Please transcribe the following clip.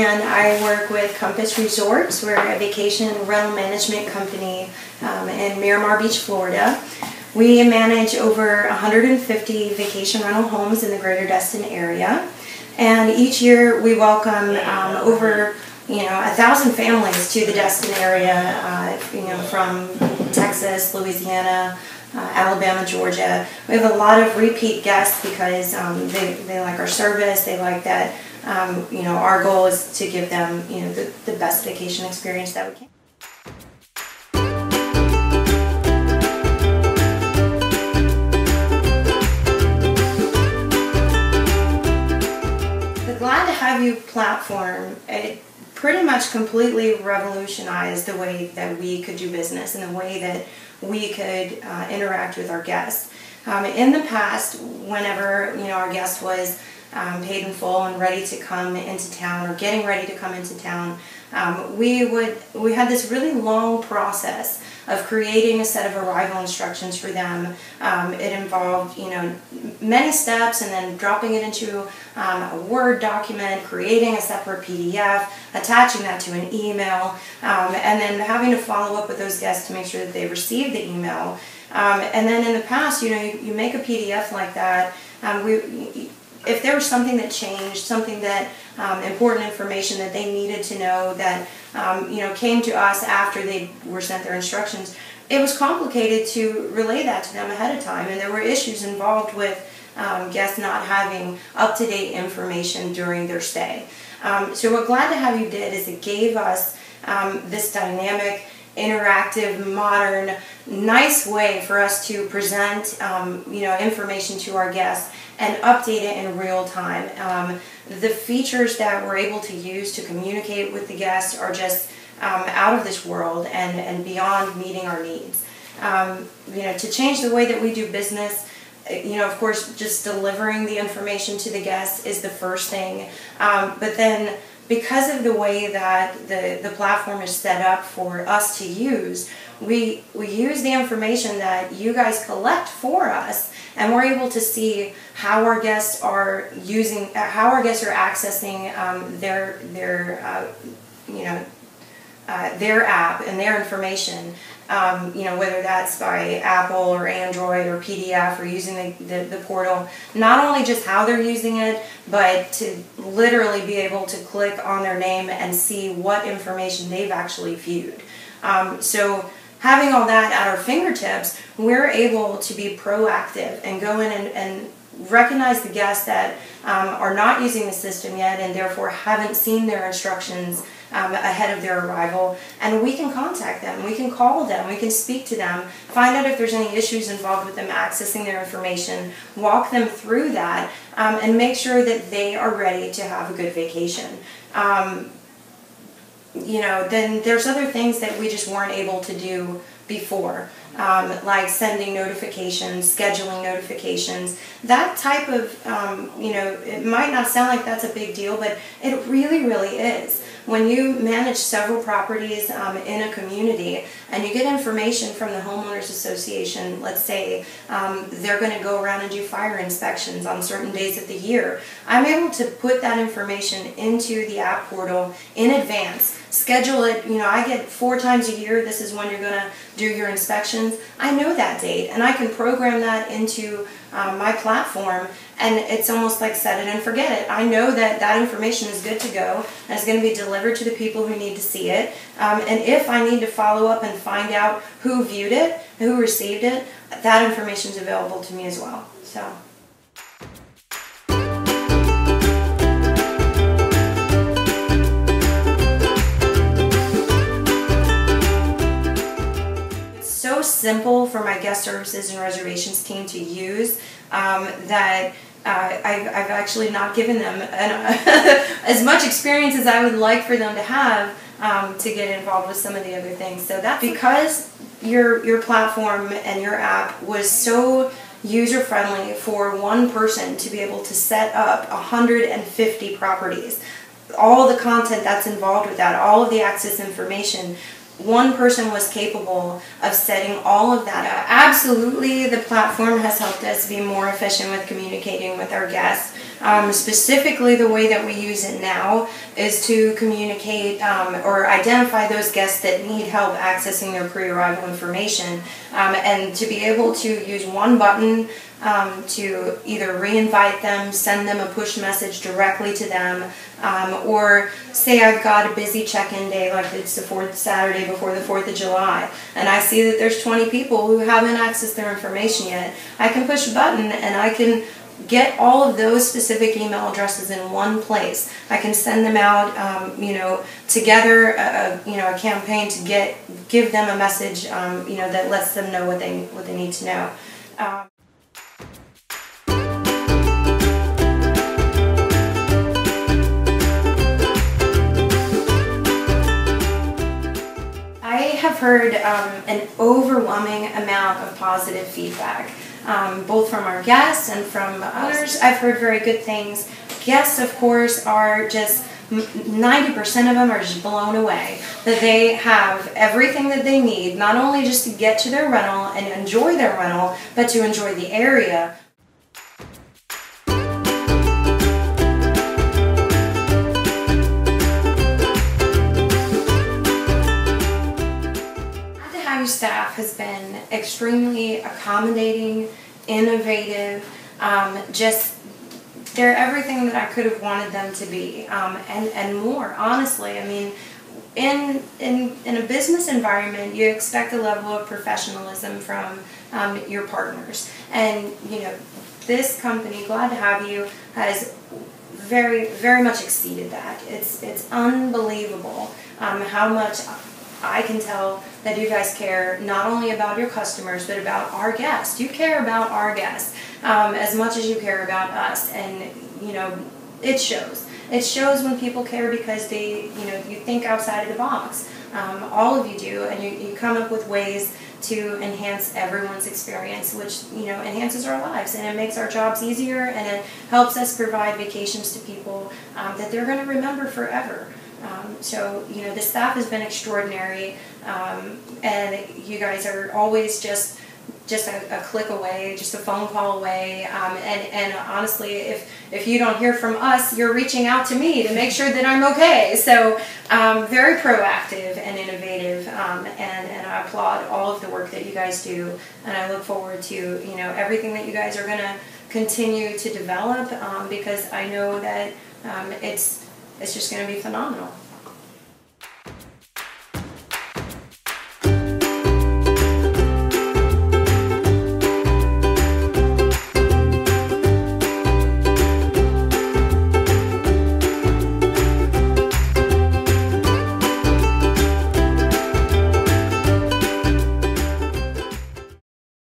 and I work with Compass Resorts. We're a vacation rental management company in Miramar Beach, Florida. We manage over 150 vacation rental homes in the greater Destin area, and each year we welcome over 1,000 families to the Destin area, from Texas, Louisiana, Alabama, Georgia. We have a lot of repeat guests because they like our service. They like that. Our goal is to give them the best vacation experience that we can. The Glad to Have You platform, it pretty much completely revolutionized the way that we could do business and the way that we could interact with our guests. In the past, whenever our guest was paid in full and ready to come into town or getting ready to come into town, we had this really long process of creating a set of arrival instructions for them. It involved many steps, and then dropping it into a Word document, creating a separate PDF, attaching that to an email, and then having to follow up with those guests to make sure that they received the email. And then in the past, you make a PDF like that. If there was something that changed, something that important information that they needed to know that came to us after they were sent their instructions, it was complicated to relay that to them ahead of time, and there were issues involved with guests not having up-to-date information during their stay. So what Glad to Have You did is it gave us this dynamic, interactive, modern, nice way for us to present information to our guests and update it in real time. The features that we're able to use to communicate with the guests are just out of this world and beyond meeting our needs. To change the way that we do business, of course, just delivering the information to the guests is the first thing. But then, because of the way that the platform is set up for us to use, we use the information that you guys collect for us, and we're able to see how our guests are accessing their app and their information. Whether that's by Apple or Android or PDF or using the portal. Not only just how they're using it, but to literally be able to click on their name and see what information they've actually viewed. So having all that at our fingertips, we're able to be proactive and go in and recognize the guests that are not using the system yet and therefore haven't seen their instructions ahead of their arrival, and we can contact them, we can call them, we can speak to them, find out if there's any issues involved with them accessing their information, walk them through that, and make sure that they are ready to have a good vacation. Then there's other things that we just weren't able to do before, like sending notifications, scheduling notifications. That type of, it might not sound like that's a big deal, but it really, really is. When you manage several properties in a community and you get information from the homeowners association, let's say they're going to go around and do fire inspections on certain days of the year, I'm able to put that information into the app portal in advance, schedule it. I get 4 times a year, this is when you're going to do your inspections. I know that date, and I can program that into my platform, and it's almost like set it and forget it. I know that that information is good to go and it's going to be delivered to the people who need to see it, and if I need to follow up and find out who viewed it, who received it, that information is available to me as well. So. So simple for my guest services and reservations team to use that I've actually not given them as much experience as I would like for them to have to get involved with some of the other things. So that's because your platform and your app was so user-friendly for one person to be able to set up 150 properties. All the content that's involved with that, all of the access information, one person was capable of setting all of that up. Absolutely, the platform has helped us be more efficient with communicating with our guests. Specifically, the way that we use it now is to communicate or identify those guests that need help accessing their pre-arrival information, and to be able to use one button to either re-invite them, send them a push message directly to them, or say I've got a busy check-in day, like it's the fourth Saturday before the 4th of July, and I see that there's 20 people who haven't accessed their information yet. I can push a button and I can get all of those specific email addresses in one place. I can send them out, together, a campaign to give them a message, that lets them know what they need to know. I have heard an overwhelming amount of positive feedback, both from our guests and from others. I've heard very good things. Guests, of course, are just 90% of them are just blown away that they have everything that they need, not only just to get to their rental and enjoy their rental, but to enjoy the area. Staff has been extremely accommodating, innovative, they're everything that I could have wanted them to be, and more, honestly. I mean, in a business environment, you expect a level of professionalism from your partners, and this company, Glad to Have You, has very, very much exceeded that. It's unbelievable how much I can tell that you guys care not only about your customers, but about our guests. You care about our guests as much as you care about us, and it shows. It shows when people care because you think outside of the box. All of you do, and you come up with ways to enhance everyone's experience, which enhances our lives, and it makes our jobs easier, and it helps us provide vacations to people that they're going to remember forever. So the staff has been extraordinary, and you guys are always just a click away, just a phone call away, and honestly, if you don't hear from us, you're reaching out to me to make sure that I'm okay. So very proactive and innovative, and I applaud all of the work that you guys do, and I look forward to everything that you guys are going to continue to develop, because I know that it's just going to be phenomenal.